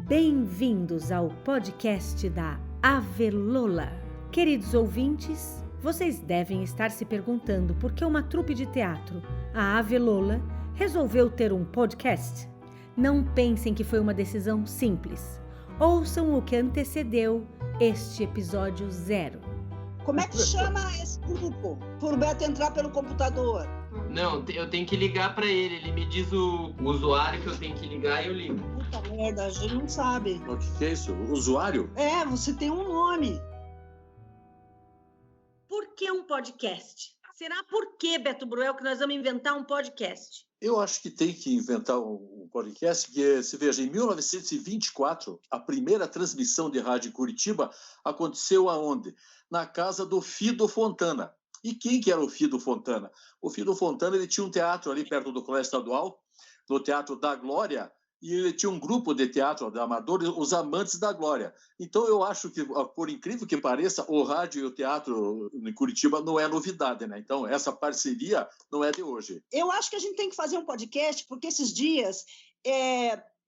Bem-vindos ao podcast da Avelola. Queridos ouvintes, vocês devem estar se perguntando por que uma trupe de teatro, a Avelola, resolveu ter um podcast. Não pensem que foi uma decisão simples. Ouçam o que antecedeu este episódio 0. Como é que chama esse grupo? Por Beto entrar pelo computador. Não, eu tenho que ligar para ele. Ele me diz o usuário que eu tenho que ligar e eu ligo. Puta merda, a gente não sabe. O que é isso? Usuário? É, você tem um nome. Por que um podcast? Será por que, Beto Bruel, que nós vamos inventar um podcast? Eu acho que tem que inventar um podcast que, se veja, em 1924, a primeira transmissão de rádio em Curitiba aconteceu aonde? Na casa do Fido Fontana. E quem que era o Fido Fontana? O Fido Fontana, ele tinha um teatro ali perto do Colégio Estadual, no Teatro da Glória, e ele tinha um grupo de teatro de amadores, os Amantes da Glória. Então, eu acho que, por incrível que pareça, o rádio e o teatro em Curitiba não é novidade, né? Então, essa parceria não é de hoje. Eu acho que a gente tem que fazer um podcast, porque esses dias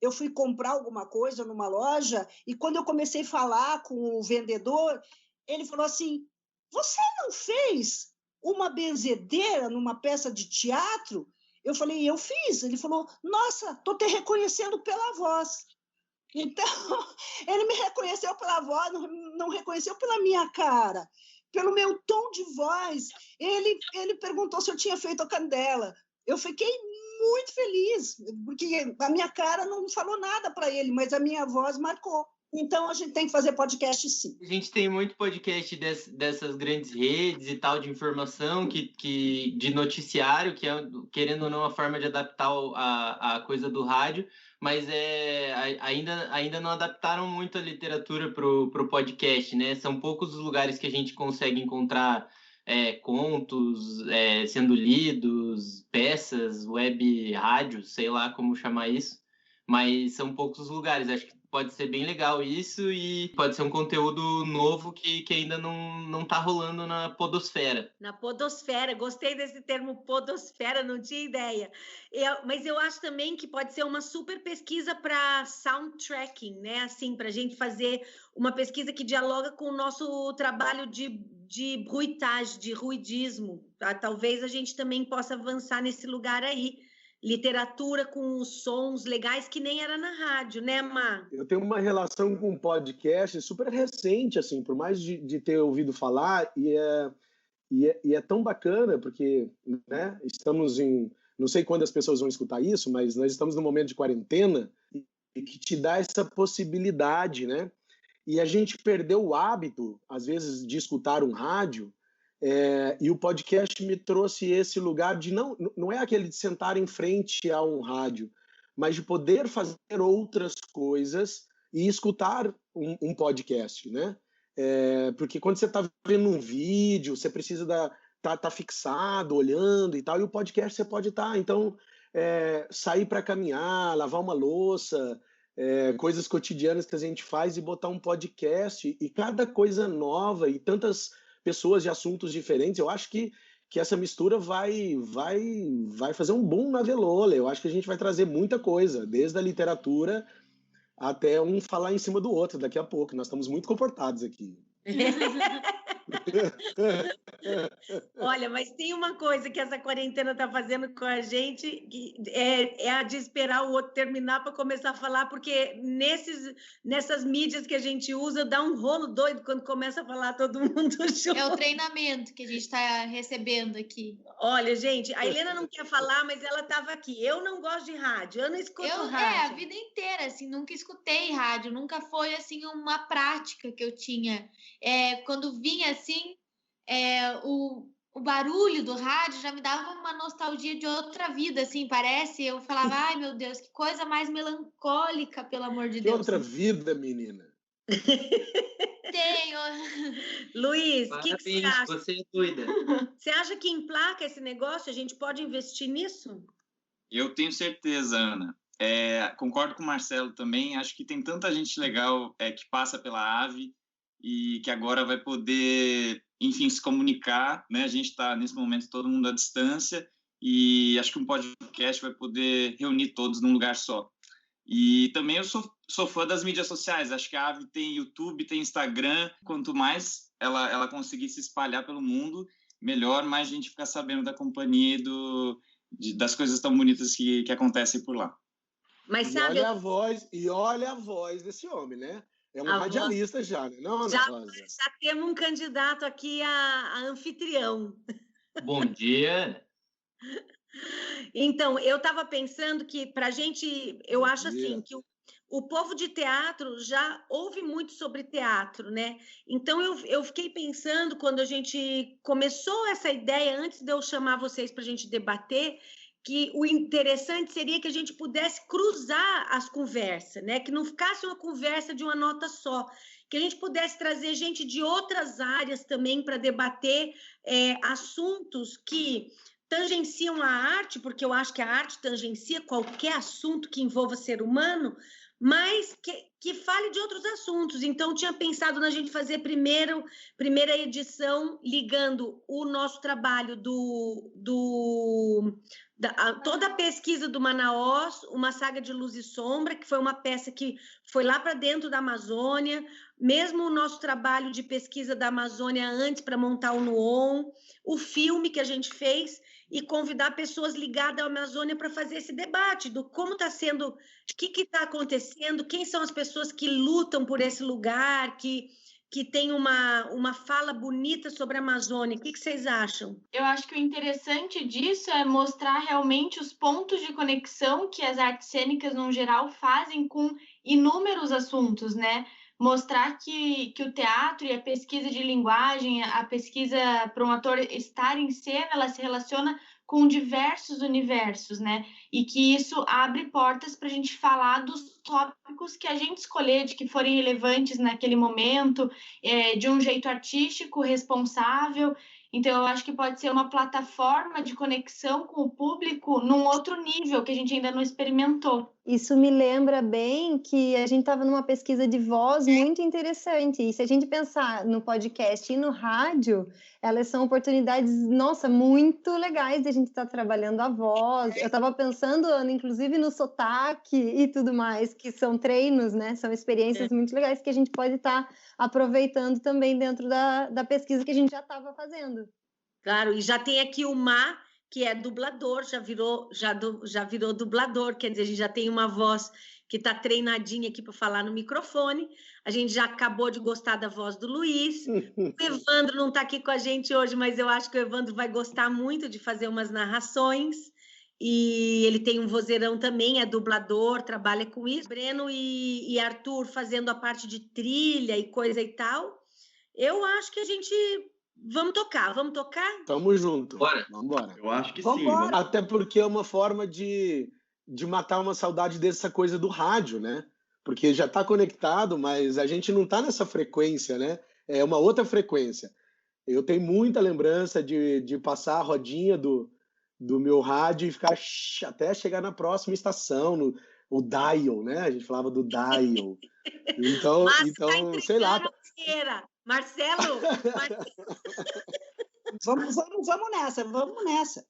eu fui comprar alguma coisa numa loja e quando eu comecei a falar com o vendedor, ele falou assim, você não fez uma benzedeira numa peça de teatro? Eu falei, eu fiz. Ele falou, nossa, estou te reconhecendo pela voz. Então, ele me reconheceu pela voz, não reconheceu pela minha cara, pelo meu tom de voz. Ele perguntou se eu tinha feito a Candela. Eu fiquei muito feliz, porque a minha cara não falou nada para ele, mas a minha voz marcou. Então, a gente tem que fazer podcast, sim. A gente tem muito podcast dessas grandes redes e tal de informação, de noticiário, que é, querendo ou não, a forma de adaptar a coisa do rádio, mas ainda não adaptaram muito a literatura para o podcast, né? São poucos os lugares que a gente consegue encontrar contos sendo lidos, peças, web rádio, sei lá como chamar isso, mas são poucos os lugares. Acho que pode ser bem legal isso e pode ser um conteúdo novo que ainda não tá rolando na podosfera. Na podosfera, gostei desse termo podosfera, não tinha ideia. Mas eu acho também que pode ser uma super pesquisa para soundtracking, né? Assim, para a gente fazer uma pesquisa que dialoga com o nosso trabalho de bruitagem, de ruidismo. Tá? Talvez a gente também possa avançar nesse lugar aí. Literatura com sons legais que nem era na rádio, né, Má? Eu tenho uma relação com podcast super recente, assim, por mais de ter ouvido falar, e é tão bacana, porque, né, estamos em... Não sei quando as pessoas vão escutar isso, mas nós estamos num momento de quarentena e que te dá essa possibilidade, né? E a gente perdeu o hábito, às vezes, de escutar um rádio, e o podcast me trouxe esse lugar de não é aquele de sentar em frente a um rádio, mas de poder fazer outras coisas e escutar um podcast, né? Porque quando você está vendo um vídeo, você precisa tá fixado, olhando e tal, e o podcast você pode estar. Então, sair para caminhar, lavar uma louça, coisas cotidianas que a gente faz e botar um podcast e cada coisa nova e tantas pessoas de assuntos diferentes, eu acho que essa mistura vai fazer um boom na Avelola. Eu acho que a gente vai trazer muita coisa, desde a literatura até um falar em cima do outro daqui a pouco. Nós estamos muito comportados aqui. Olha, mas tem uma coisa que essa quarentena está fazendo com a gente, que é a de esperar o outro terminar para começar a falar, porque nessas mídias que a gente usa, dá um rolo doido quando começa a falar todo mundo junto. É o treinamento que a gente está recebendo aqui. Olha, gente, a Helena não quer falar, mas ela estava aqui. Eu não gosto de rádio, eu não escuto rádio. A vida inteira, assim, nunca escutei rádio, nunca foi, assim, uma prática que eu tinha. Quando vinha, assim, o barulho do rádio já me dava uma nostalgia de outra vida, assim, parece. Eu falava, ai, meu Deus, que coisa mais melancólica, pelo amor de Deus. Que outra vida, menina. Tenho. Luiz, o que você acha? Você é doida. Você acha que emplaca esse negócio? A gente pode investir nisso? Eu tenho certeza, Ana. Concordo com o Marcelo também. Acho que tem tanta gente legal que passa pela AVE e que agora vai poder, enfim, se comunicar, né? A gente está, nesse momento, todo mundo à distância e acho que um podcast vai poder reunir todos num lugar só. E também eu sou fã das mídias sociais. Acho que a Ave tem YouTube, tem Instagram. Quanto mais ela conseguir se espalhar pelo mundo, melhor, mais gente ficar sabendo da companhia e das coisas tão bonitas que acontecem por lá. Mas sabe, olha a voz desse homem, né? É um A radialista já, né? Não, Ana Rosa? já temos um candidato aqui a anfitrião. Bom dia. Então, eu estava pensando que para a gente, eu acho Bom dia. assim, que o povo de teatro já ouve muito sobre teatro, né? Então, eu fiquei pensando, quando a gente começou essa ideia, antes de eu chamar vocês para a gente debater, que o interessante seria que a gente pudesse cruzar as conversas, né? Que não ficasse uma conversa de uma nota só, que a gente pudesse trazer gente de outras áreas também para debater assuntos que tangenciam a arte, porque eu acho que a arte tangencia qualquer assunto que envolva ser humano, mas que fale de outros assuntos. Então, eu tinha pensado na gente fazer primeira edição ligando o nosso trabalho toda a pesquisa do Manaus, uma saga de luz e sombra, que foi uma peça que foi lá para dentro da Amazônia, mesmo o nosso trabalho de pesquisa da Amazônia antes para montar o Nuon, o filme que a gente fez, e convidar pessoas ligadas à Amazônia para fazer esse debate do como está sendo, o que está acontecendo, quem são as pessoas que lutam por esse lugar, que tem uma fala bonita sobre a Amazônia. O que vocês acham? Eu acho que o interessante disso é mostrar realmente os pontos de conexão que as artes cênicas, no geral, fazem com inúmeros assuntos, né? Mostrar que o teatro e a pesquisa de linguagem, a pesquisa para um ator estar em cena, ela se relaciona com diversos universos, né? E que isso abre portas para a gente falar dos tópicos que a gente escolher, de que forem relevantes naquele momento, de um jeito artístico, responsável. Então, eu acho que pode ser uma plataforma de conexão com o público num outro nível que a gente ainda não experimentou. Isso me lembra bem que a gente estava numa pesquisa de voz muito interessante. E se a gente pensar no podcast e no rádio, elas são oportunidades, nossa, muito legais de a gente estar trabalhando a voz. Eu estava pensando, Ana, inclusive no sotaque e tudo mais, que são treinos, né? São experiências muito legais que a gente pode estar aproveitando também dentro da pesquisa que a gente já estava fazendo. Claro, e já tem aqui o Má, que é dublador, já virou dublador, quer dizer, a gente já tem uma voz que está treinadinha aqui para falar no microfone. A gente já acabou de gostar da voz do Luiz. O Evandro não está aqui com a gente hoje, mas eu acho que o Evandro vai gostar muito de fazer umas narrações. E ele tem um vozeirão também, é dublador, trabalha com isso. Breno e Arthur fazendo a parte de trilha e coisa e tal. Eu acho que a gente... Vamos tocar? Tamo junto. Bora. Vamos embora. Eu acho que sim. Vambora. Até porque é uma forma de matar uma saudade dessa coisa do rádio, né? Porque já está conectado, mas a gente não está nessa frequência, né? É uma outra frequência. Eu tenho muita lembrança de passar a rodinha do meu rádio e ficar até chegar na próxima estação, o dial, né? A gente falava do dial. Então, sei lá. Marcelo! Vamos nessa.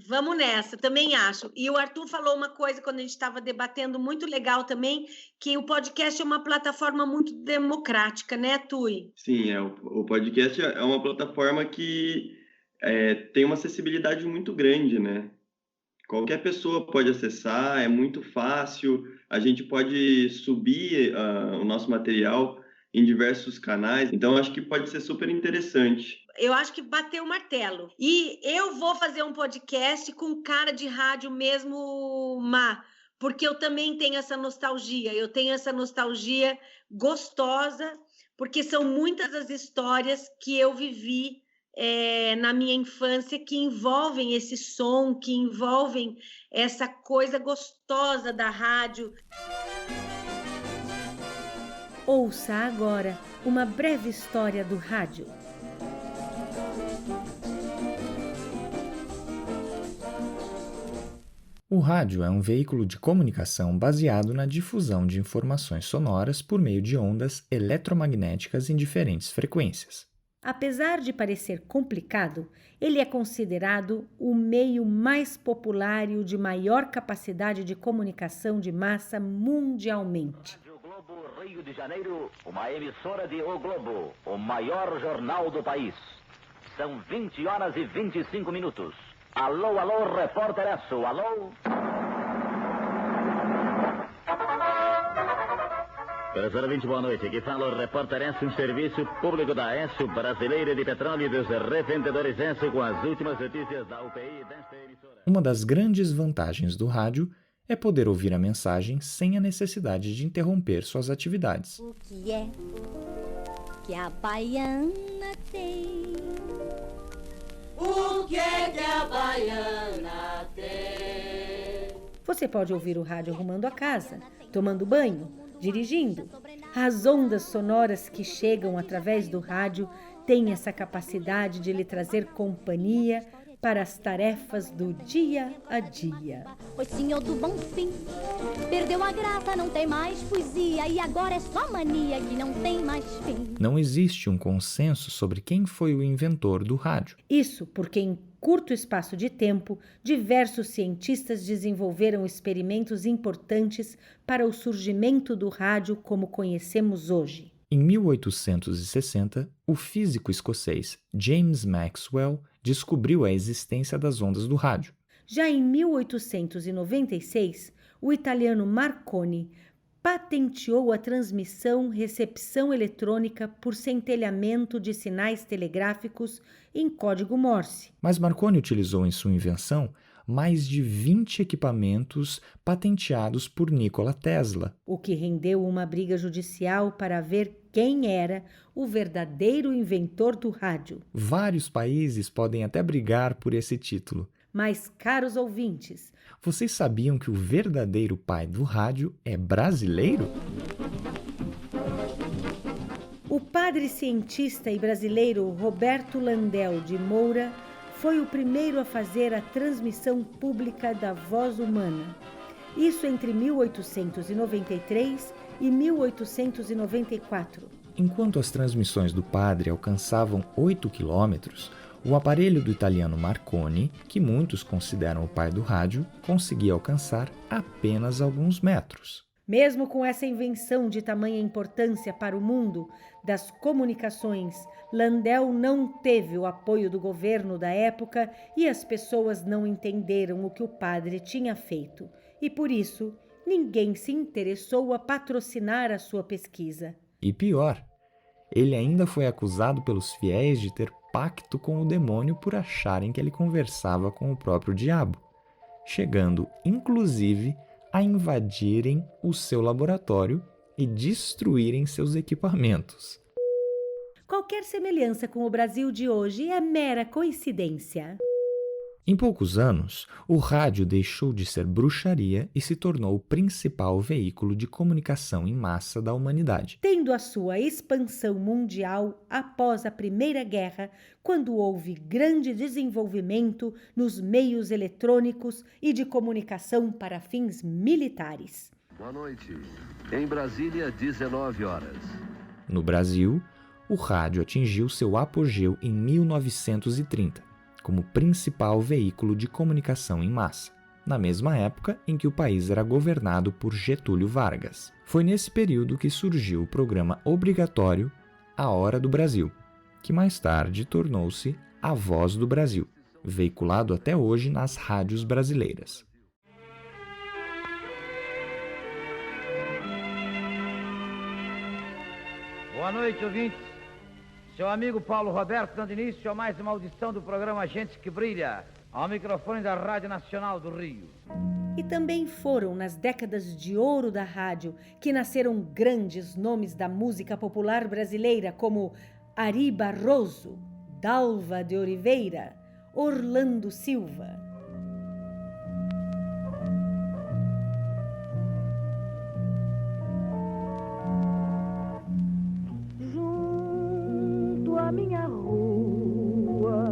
Vamos nessa, também acho. E o Arthur falou uma coisa quando a gente estava debatendo, muito legal também, que o podcast é uma plataforma muito democrática, né, Tui? Sim, o podcast é uma plataforma que tem uma acessibilidade muito grande, né? Qualquer pessoa pode acessar, é muito fácil, a gente pode subir o nosso material em diversos canais, então acho que pode ser super interessante. Eu acho que bateu o martelo. E eu vou fazer um podcast com cara de rádio mesmo, Má, porque eu também tenho essa nostalgia. Eu tenho essa nostalgia gostosa, porque são muitas as histórias que eu vivi na minha infância que envolvem esse som, que envolvem essa coisa gostosa da rádio. Ouça agora uma breve história do rádio. O rádio é um veículo de comunicação baseado na difusão de informações sonoras por meio de ondas eletromagnéticas em diferentes frequências. Apesar de parecer complicado, ele é considerado o meio mais popular e o de maior capacidade de comunicação de massa mundialmente. Rádio Globo, Rio de Janeiro, uma emissora de O Globo, o maior jornal do país. São 20 horas e 25 minutos. Alô, alô, repórter Esso, alô? Professor 20, boa noite. Aqui fala o repórter Esso, um serviço público da Esso, brasileira de petróleo e dos revendedores Esso, com as últimas notícias da UPI desta emissora. Uma das grandes vantagens do rádio é poder ouvir a mensagem sem a necessidade de interromper suas atividades. O que é que a baiana tem? O que é que a baiana tem? Você pode ouvir o rádio arrumando a casa, tomando banho, dirigindo. As ondas sonoras que chegam através do rádio têm essa capacidade de lhe trazer companhia para as tarefas do dia a dia. O senhor do bom fim perdeu a graça, não tem mais poesia, e agora é só mania que não tem mais fim. Não existe um consenso sobre quem foi o inventor do rádio. Isso porque em curto espaço de tempo, diversos cientistas desenvolveram experimentos importantes para o surgimento do rádio como conhecemos hoje. Em 1860, o físico escocês James Maxwell descobriu a existência das ondas do rádio. Já em 1896, o italiano Marconi patenteou a transmissão-recepção eletrônica por centelhamento de sinais telegráficos em código Morse. Mas Marconi utilizou em sua invenção mais de 20 equipamentos patenteados por Nikola Tesla, o que rendeu uma briga judicial para ver quem era o verdadeiro inventor do rádio. Vários países podem até brigar por esse título. Mas, caros ouvintes, vocês sabiam que o verdadeiro pai do rádio é brasileiro? O padre cientista e brasileiro Roberto Landel de Moura foi o primeiro a fazer a transmissão pública da voz humana. Isso entre 1893 e 1894. Enquanto as transmissões do padre alcançavam 8 quilômetros, o aparelho do italiano Marconi, que muitos consideram o pai do rádio, conseguia alcançar apenas alguns metros. Mesmo com essa invenção de tamanha importância para o mundo das comunicações, Landel não teve o apoio do governo da época e as pessoas não entenderam o que o padre tinha feito. E por isso, ninguém se interessou a patrocinar a sua pesquisa. E pior, ele ainda foi acusado pelos fiéis de ter pacto com o demônio por acharem que ele conversava com o próprio diabo, chegando, inclusive, a invadirem o seu laboratório e destruírem seus equipamentos. Qualquer semelhança com o Brasil de hoje é mera coincidência. Em poucos anos, o rádio deixou de ser bruxaria e se tornou o principal veículo de comunicação em massa da humanidade, tendo a sua expansão mundial após a Primeira Guerra, quando houve grande desenvolvimento nos meios eletrônicos e de comunicação para fins militares. Boa noite. Em Brasília, 19 horas. No Brasil, o rádio atingiu seu apogeu em 1930. Como principal veículo de comunicação em massa, na mesma época em que o país era governado por Getúlio Vargas. Foi nesse período que surgiu o programa obrigatório A Hora do Brasil, que mais tarde tornou-se A Voz do Brasil, veiculado até hoje nas rádios brasileiras. Boa noite, ouvintes. Seu amigo Paulo Roberto dando início a mais uma audição do programa Gente que Brilha, ao microfone da Rádio Nacional do Rio. E também foram nas décadas de ouro da rádio que nasceram grandes nomes da música popular brasileira como Ari Barroso, Dalva de Oliveira, Orlando Silva. Minha rua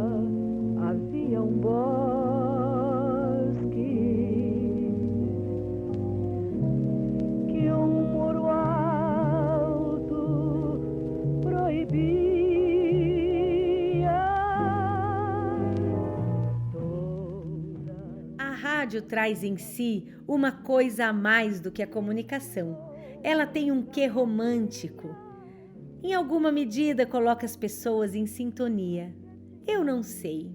havia um bosque que um muro alto proibia. rádio traz em si uma coisa a mais do que a comunicação. Ela tem um quê romântico. Em alguma medida, coloca as pessoas em sintonia. Eu não sei.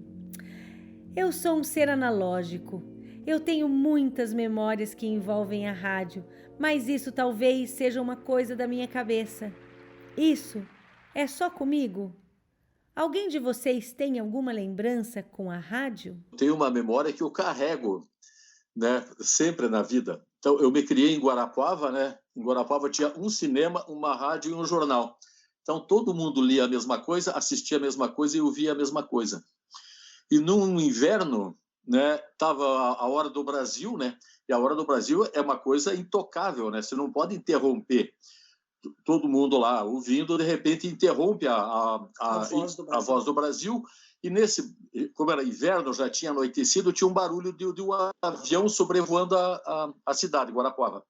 Eu sou um ser analógico. Eu tenho muitas memórias que envolvem a rádio, mas isso talvez seja uma coisa da minha cabeça. Isso é só comigo? Alguém de vocês tem alguma lembrança com a rádio? Tenho uma memória que eu carrego, né, sempre na vida. Então, eu me criei em Guarapuava, né? Em Guarapuava tinha um cinema, uma rádio e um jornal. Então, todo mundo lia a mesma coisa, assistia a mesma coisa e ouvia a mesma coisa. E num inverno, né, tava a Hora do Brasil, né? E a Hora do Brasil é uma coisa intocável, né? Você não pode interromper. Todo mundo lá ouvindo, de repente interrompe a Voz do Brasil. E como era inverno, já tinha anoitecido, tinha um barulho de um avião sobrevoando a cidade, Guarapuava.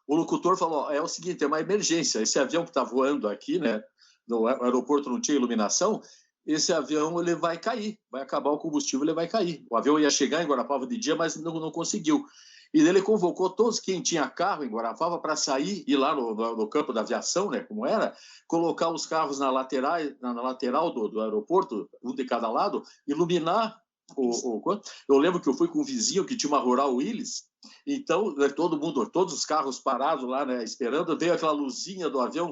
O locutor falou, é o seguinte, é uma emergência, esse avião que está voando aqui, né, no aeroporto não tinha iluminação, esse avião ele vai cair, vai acabar o combustível, ele vai cair. O avião ia chegar em Guarapuava de dia, mas não conseguiu. E ele convocou todos quem tinha carro em Guarapuava para sair, ir lá no campo da aviação, né, como era, colocar os carros na lateral do aeroporto, um de cada lado, iluminar eu lembro que eu fui com um vizinho que tinha uma Rural Willys, então todos os carros parados lá, né, esperando, veio aquela luzinha do avião,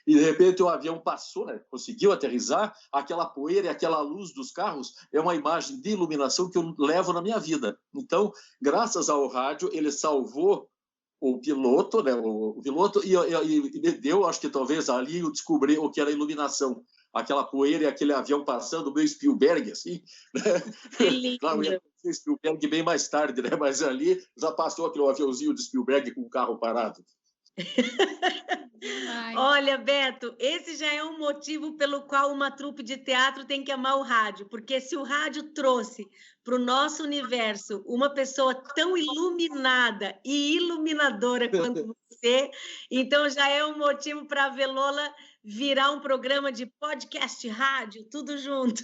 e de repente o avião passou, né, conseguiu aterrissar, aquela poeira e aquela luz dos carros é uma imagem de iluminação que eu levo na minha vida. Então, graças ao rádio, ele salvou o piloto, né, e me deu, acho que talvez ali eu descobri o que era iluminação. Aquela poeira e aquele avião passando, meio Spielberg, assim. Né? Claro, eu ia ser Spielberg bem mais tarde, né? Mas ali já passou aquele aviãozinho de Spielberg com o carro parado. Olha, Beto, esse já é um motivo pelo qual uma trupe de teatro tem que amar o rádio, porque se o rádio trouxe para o nosso universo uma pessoa tão iluminada e iluminadora quanto você, então já é um motivo para a Velola virar um programa de podcast rádio, tudo junto.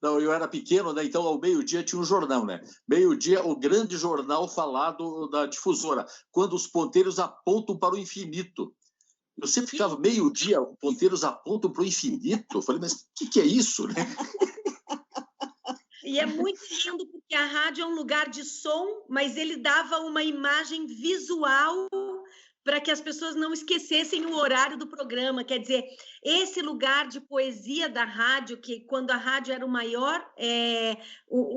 Não, eu era pequeno, né? Então ao meio-dia tinha um jornal, né? Meio-dia, o grande jornal falado da difusora, quando os ponteiros apontam para o infinito. Eu sempre ficava, meio-dia, os ponteiros apontam para o infinito. Eu falei, mas o que é isso, né? E é muito lindo porque a rádio é um lugar de som, mas ele dava uma imagem visual para que as pessoas não esquecessem o horário do programa. Quer dizer, esse lugar de poesia da rádio, que quando a rádio era o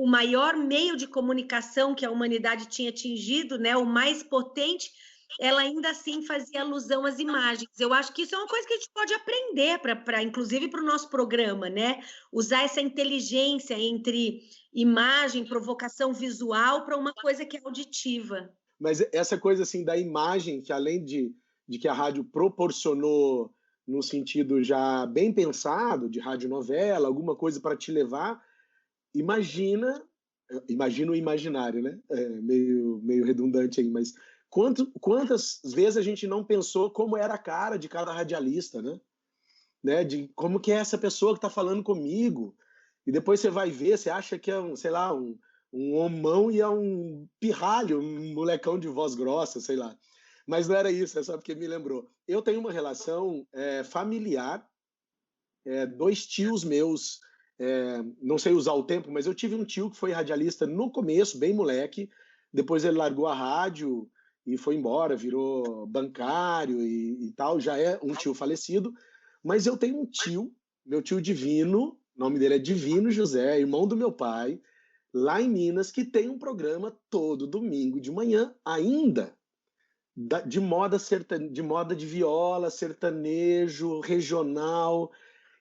maior meio de comunicação que a humanidade tinha atingido, né, o mais potente, ela ainda assim fazia alusão às imagens. Eu acho que isso é uma coisa que a gente pode aprender, inclusive para o nosso programa, né? Usar essa inteligência entre imagem, provocação visual para uma coisa que é auditiva. Mas essa coisa assim da imagem, que além de que a rádio proporcionou no sentido já bem pensado, de radionovela, alguma coisa para te levar, imagina o imaginário, né? Meio redundante aí, mas quantas vezes a gente não pensou como era a cara de cada radialista, né? De como que é essa pessoa que está falando comigo, e depois você vai ver, você acha que é um homão e é um pirralho, um molecão de voz grossa, sei lá. Mas não era isso, é só porque me lembrou. Eu tenho uma relação familiar, dois tios meus, não sei usar o tempo, mas eu tive um tio que foi radialista no começo, bem moleque, depois ele largou a rádio e foi embora, virou bancário e tal, já é um tio falecido, mas eu tenho um tio, meu tio Divino, o nome dele é Divino José, irmão do meu pai, lá em Minas, que tem um programa todo domingo de manhã, ainda, de moda de viola, sertanejo, regional,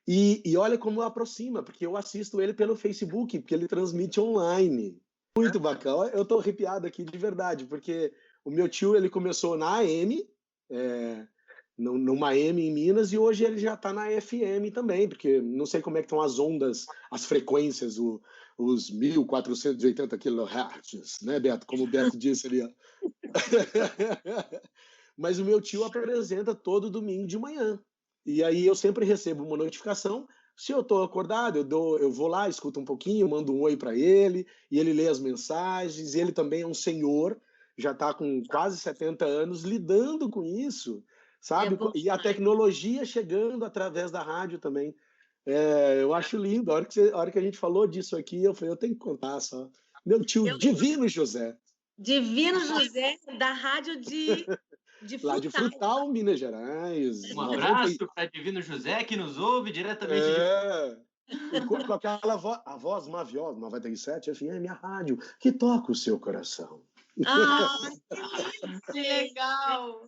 e olha como aproxima, porque eu assisto ele pelo Facebook, porque ele transmite online. Muito bacana, eu estou arrepiado aqui de verdade, porque o meu tio ele começou na AM, numa AM em Minas, e hoje ele já está na FM também, porque não sei como é que estão as ondas, as frequências, os 1.480 kHz, né, Beto? Como o Beto disse ali, ó. Mas o meu tio apresenta todo domingo de manhã. E aí eu sempre recebo uma notificação, Se eu estou acordado, eu vou lá, escuto um pouquinho, mando um oi para ele, e ele lê as mensagens, e ele também é um senhor, já está com quase 70 anos, lidando com isso, sabe? E a tecnologia chegando através da rádio também. Eu acho lindo. A hora que a gente falou disso aqui, eu falei, eu tenho que contar só. Meu tio Divino José. Divino José, da rádio de Lá de Frutal, Minas Gerais. Um abraço para Divino José, que nos ouve diretamente E com aquela voz, a voz maviosa, 97 FM, a rádio, que toca o seu coração. Que legal!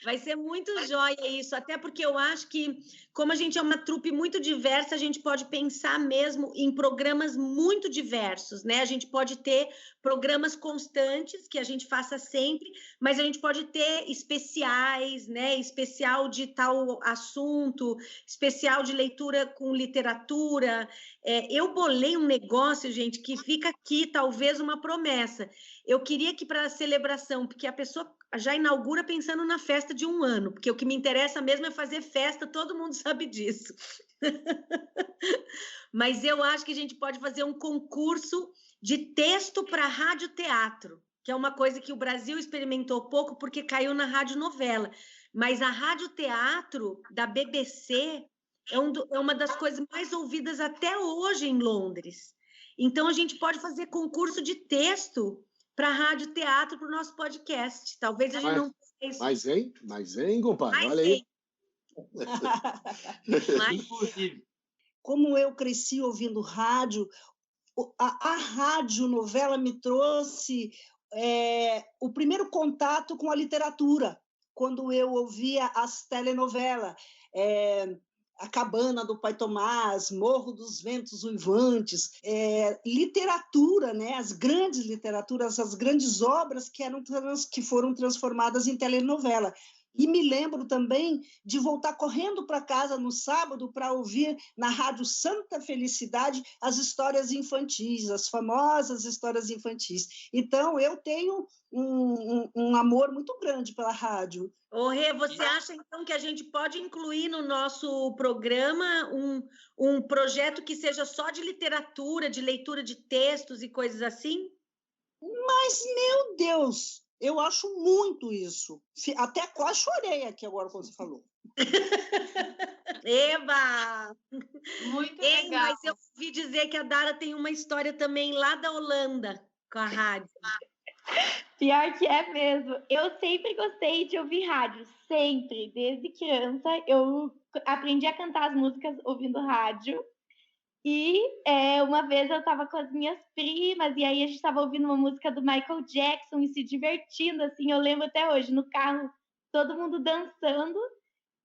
Vai ser muito joia isso, até porque eu acho que, como a gente é uma trupe muito diversa, a gente pode pensar mesmo em programas muito diversos, né? A gente pode ter programas constantes, que a gente faça sempre, mas a gente pode ter especiais, né? Especial de tal assunto, especial de leitura com literatura. Eu bolei um negócio, gente, que fica aqui, talvez uma promessa. Eu queria que para a celebração, porque a pessoa já inaugura pensando na festa de 1 ano, porque o que me interessa mesmo é fazer festa, todo mundo sabe disso. Mas eu acho que a gente pode fazer um concurso de texto para radioteatro, que é uma coisa que o Brasil experimentou pouco porque caiu na radionovela. Mas a radioteatro da BBC é uma das coisas mais ouvidas até hoje em Londres. Então, a gente pode fazer concurso de texto para rádio teatro, para o nosso podcast. Talvez a gente não tenha isso. Mas, hein, compadre? Olha aí. Como eu cresci ouvindo rádio, a radionovela me trouxe o primeiro contato com a literatura, quando eu ouvia as telenovelas. A Cabana do Pai Tomás, Morro dos Ventos Uivantes, literatura, né? As grandes literaturas, as grandes obras que foram transformadas em telenovela. E me lembro também de voltar correndo para casa no sábado para ouvir na Rádio Santa Felicidade as histórias infantis, as famosas histórias infantis. Então, eu tenho um amor muito grande pela rádio. Rê, você acha, então, que a gente pode incluir no nosso programa um projeto que seja só de literatura, de leitura de textos e coisas assim? Mas, meu Deus, eu acho muito isso. Até quase chorei aqui agora quando você falou. Eba! Muito legal. Mas eu ouvi dizer que a Dara tem uma história também lá da Holanda com a rádio. Pior que é mesmo. Eu sempre gostei de ouvir rádio, sempre. Desde criança, eu aprendi a cantar as músicas ouvindo rádio. E uma vez eu estava com as minhas primas, e aí a gente estava ouvindo uma música do Michael Jackson e se divertindo, assim, eu lembro até hoje, no carro, todo mundo dançando,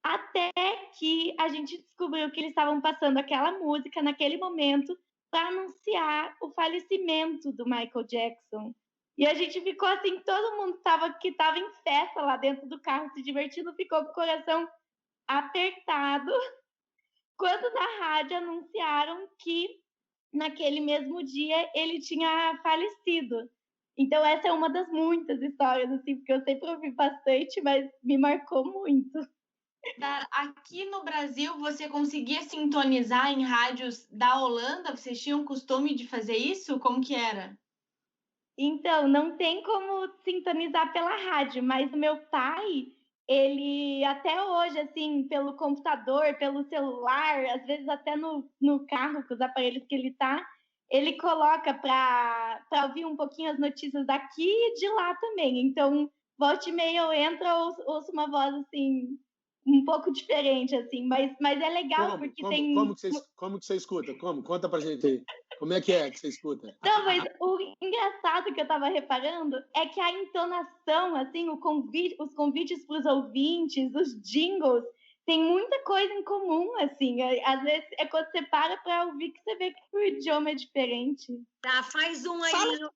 até que a gente descobriu que eles estavam passando aquela música naquele momento para anunciar o falecimento do Michael Jackson. E a gente ficou assim, todo mundo que estava em festa lá dentro do carro, se divertindo, ficou com o coração apertado, quando na rádio anunciaram que naquele mesmo dia ele tinha falecido. Então essa é uma das muitas histórias, assim, porque eu sempre ouvi bastante, mas me marcou muito. Aqui no Brasil, você conseguia sintonizar em rádios da Holanda? Vocês tinham costume de fazer isso? Como que era? Então, não tem como sintonizar pela rádio, mas o meu pai, ele até hoje, assim, pelo computador, pelo celular, às vezes até no carro, com os aparelhos que ele tá, ele coloca para ouvir um pouquinho as notícias daqui e de lá também. Então, volta e meia eu entro, ouço uma voz, assim, um pouco diferente, assim, mas é legal, porque tem... Como que você escuta? Conta pra gente aí. Como é que você escuta? Não, mas o engraçado que eu tava reparando é que a entonação, assim, os convites para os ouvintes, os jingles, tem muita coisa em comum, assim. Às vezes é quando você para ouvir que você vê que o idioma é diferente. Tá, faz um aí.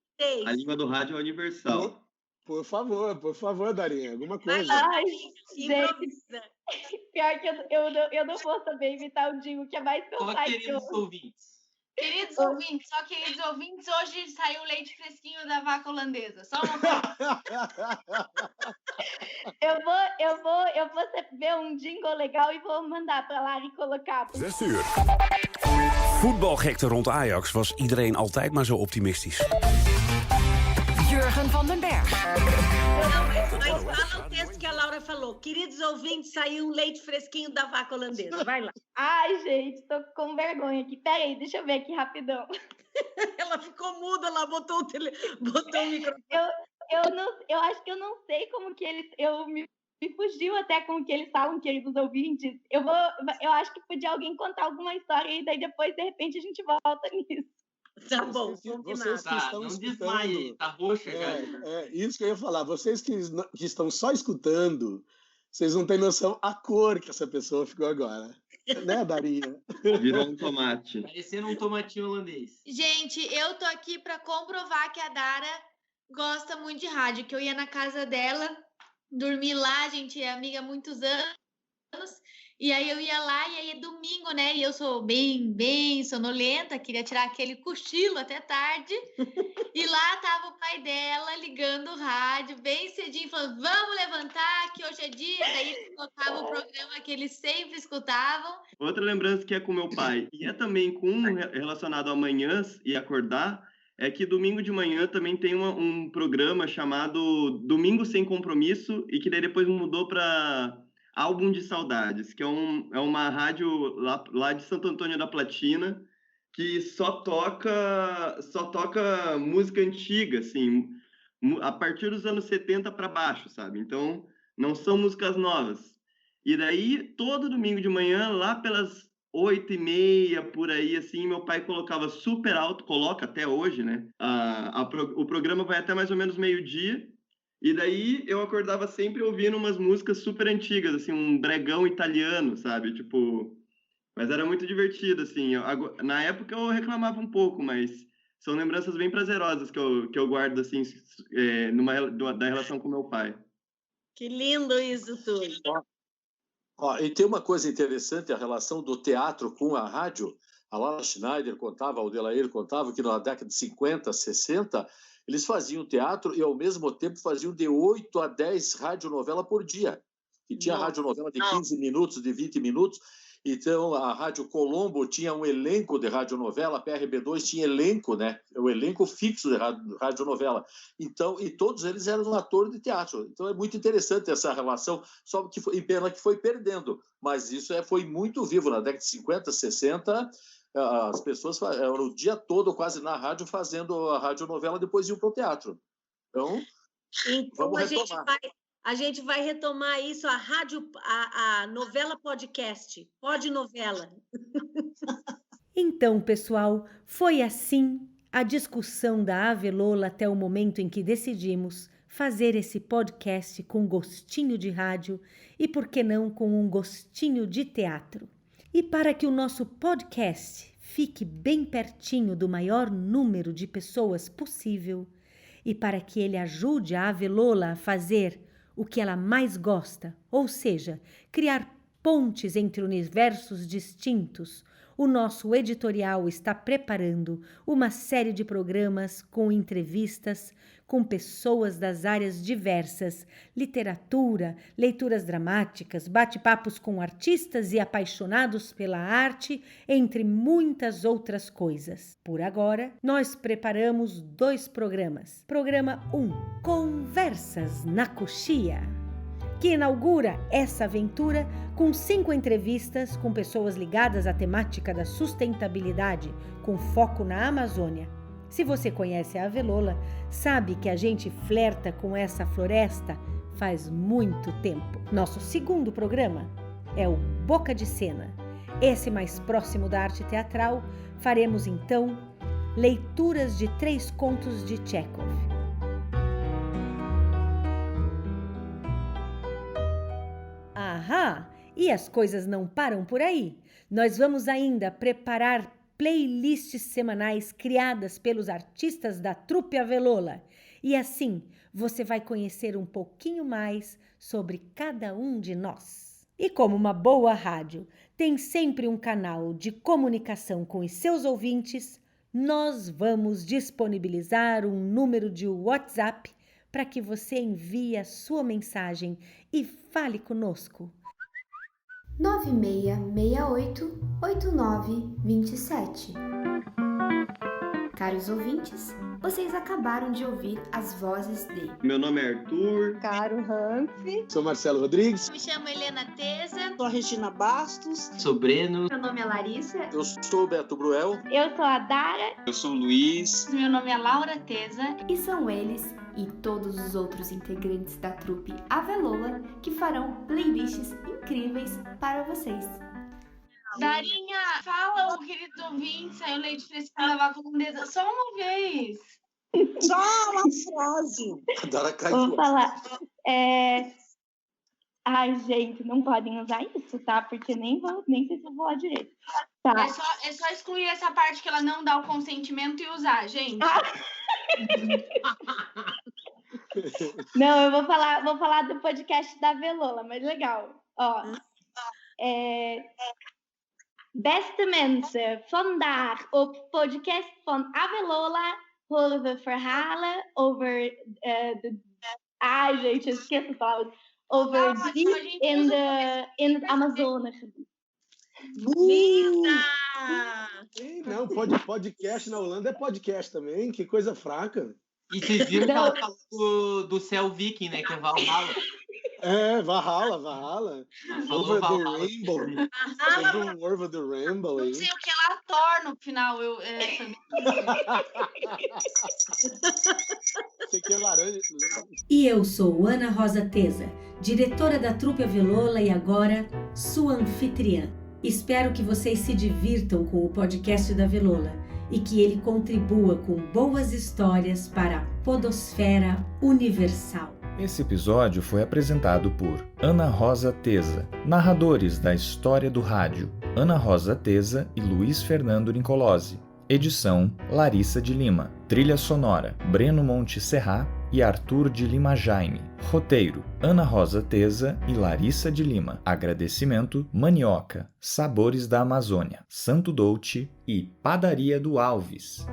A língua do rádio é universal. Por favor, Darinha, alguma coisa. Ai, gente, pior que eu não vou saber imitar o jingle, que é mais pelo site. Queridos ouvintes. Queridos ouvintes, hoje saiu leite fresquinho da vaca holandesa. Só uma coisa. Eu vou ver um jingle legal e vou mandar para Lari colocar. 6 uur. Voetbalgekte rond Ajax was iedereen altijd maar zo optimistisch. Jurgen van den Berg. Mas fala o texto que a Laura falou. Queridos ouvintes, saiu um leite fresquinho da vaca holandesa. Vai lá. Ai, gente, tô com vergonha aqui. Peraí, deixa eu ver aqui rapidão. Ela ficou muda, ela botou o microfone. Eu acho que eu não sei como que eles... Me fugiu até com o que eles falam, queridos ouvintes. Eu acho que podia alguém contar alguma história e daí depois, de repente, a gente volta nisso. Tá bom, vocês que estão não escutando... desmaie, tá roxa, cara. Isso que eu ia falar. Vocês que estão só escutando, vocês não têm noção a cor que essa pessoa ficou agora. Né, Darinha? Virou um tomate. Parecendo um tomatinho holandês. Gente, eu tô aqui para comprovar que a Dara gosta muito de rádio, que eu ia na casa dela, dormi lá, a gente é amiga há muitos anos, e aí eu ia lá, e aí é domingo, né, e eu sou bem sonolenta, queria tirar aquele cochilo até tarde, e lá tava o pai dela ligando o rádio bem cedinho, falando, vamos levantar, que hoje é dia, daí ele colocava o programa que eles sempre escutavam. Outra lembrança que é com meu pai, e é também relacionado a manhãs e acordar, é que domingo de manhã também tem um programa chamado Domingo Sem Compromisso, e que daí depois mudou para Álbum de Saudades, que é uma rádio lá de Santo Antônio da Platina, que só toca música antiga, assim, a partir dos anos 70 para baixo, sabe? Então, não são músicas novas. E daí, todo domingo de manhã, lá pelas 8h30, por aí, assim, meu pai colocava super alto, coloca até hoje, né? O programa vai até mais ou menos meio-dia, e daí eu acordava sempre ouvindo umas músicas super antigas, assim, um bregão italiano, sabe? Tipo, mas era muito divertido, assim. Na época eu reclamava um pouco, mas são lembranças bem prazerosas que eu guardo, assim, da relação com meu pai. Que lindo isso tudo. E tem uma coisa interessante, a relação do teatro com a rádio. A Laura Schneider contava, o Delair contava que na década de 50, 60, eles faziam teatro e, ao mesmo tempo, faziam de 8 a 10 radionovelas por dia. E tinha radionovela de 15 minutos, de 20 minutos. Então, a Rádio Colombo tinha um elenco de radionovela, a PRB2 tinha elenco, né? O elenco fixo de radionovela. Então, e todos eles eram atores de teatro. Então, é muito interessante essa relação, só que pena que foi perdendo. Mas isso foi muito vivo. Na década de 50, 60, as pessoas eram o dia todo quase na rádio fazendo a radionovela, depois iam para o teatro. Então vamos retomar. A gente vai retomar isso, a novela podcast, podnovela. Então, pessoal, foi assim a discussão da Ave Lola até o momento em que decidimos fazer esse podcast com gostinho de rádio e, por que não, com um gostinho de teatro. E para que o nosso podcast fique bem pertinho do maior número de pessoas possível e para que ele ajude a Ave Lola a fazer o que ela mais gosta, ou seja, criar pontes entre universos distintos, o nosso editorial está preparando uma série de programas com entrevistas com pessoas das áreas diversas, literatura, leituras dramáticas, bate-papos com artistas e apaixonados pela arte, entre muitas outras coisas. Por agora, nós preparamos 2 programas. Programa 1, Conversas na Coxia, que inaugura essa aventura com 5 entrevistas com pessoas ligadas à temática da sustentabilidade, com foco na Amazônia. Se você conhece a Ave Lola, sabe que a gente flerta com essa floresta faz muito tempo. Nosso segundo programa é o Boca de Cena. Esse mais próximo da arte teatral, faremos então leituras de 3 contos de Tchekhov. Ahá! E as coisas não param por aí. Nós vamos ainda preparar playlists semanais criadas pelos artistas da Trupe Ave Lola. E assim, você vai conhecer um pouquinho mais sobre cada um de nós. E como uma boa rádio tem sempre um canal de comunicação com os seus ouvintes, nós vamos disponibilizar um número de WhatsApp para que você envie a sua mensagem e fale conosco. 9668-8927. Caros ouvintes, vocês acabaram de ouvir as vozes de... Meu nome é Arthur. Caro Ramsey. Sou Marcelo Rodrigues. Me chamo Helena Teza. Sou a Regina Bastos. Sou Breno. Meu nome é Larissa. Eu sou o Beto Bruel. Eu sou a Dara. Eu sou o Luiz. Meu nome é Laura Teza. E são eles e todos os outros integrantes da trupe Avelola que farão playlists incríveis para vocês. Darinha, fala o querido ouvinte, saiu leite fresquinho da vaca holandesa só uma vez. Só uma frase. A Dara caiu. Vou falar. Ai, gente, não podem usar isso, tá? Porque nem sei se eu vou falar direito. Tá. É só excluir essa parte que ela não dá o consentimento e usar, gente. Não, eu vou falar do podcast da Avelola, mas legal. Ó, Beste mensen, vandaag op podcast van Avelola horen we verhalen over Ai, gente, eu esqueço as palavras. Over diep in het Amazonegebied. Linda! Não, podcast na Holanda é podcast também, que coisa fraca. E vocês viram que ela falou do céu viking, né? Que é Valhalla. Valhalla. Over the Rainbow. Over the Rainbow. Não sei o que ela torna no final. Sei que é laranja. E eu sou Ana Rosa Teza, diretora da Trupe Avelola e agora sua anfitriã. Espero que vocês se divirtam com o podcast da Avelola e que ele contribua com boas histórias para a podosfera universal. Esse episódio foi apresentado por Ana Rosa Teza, narradores da história do rádio, Ana Rosa Teza e Luiz Fernando Nicolosi. Edição, Larissa de Lima. Trilha sonora, Breno Monte Serra e Arthur de Lima Jaime. Roteiro, Ana Rosa Teza e Larissa de Lima. Agradecimento, Manioca, Sabores da Amazônia, Santo Dolce e Padaria do Alves.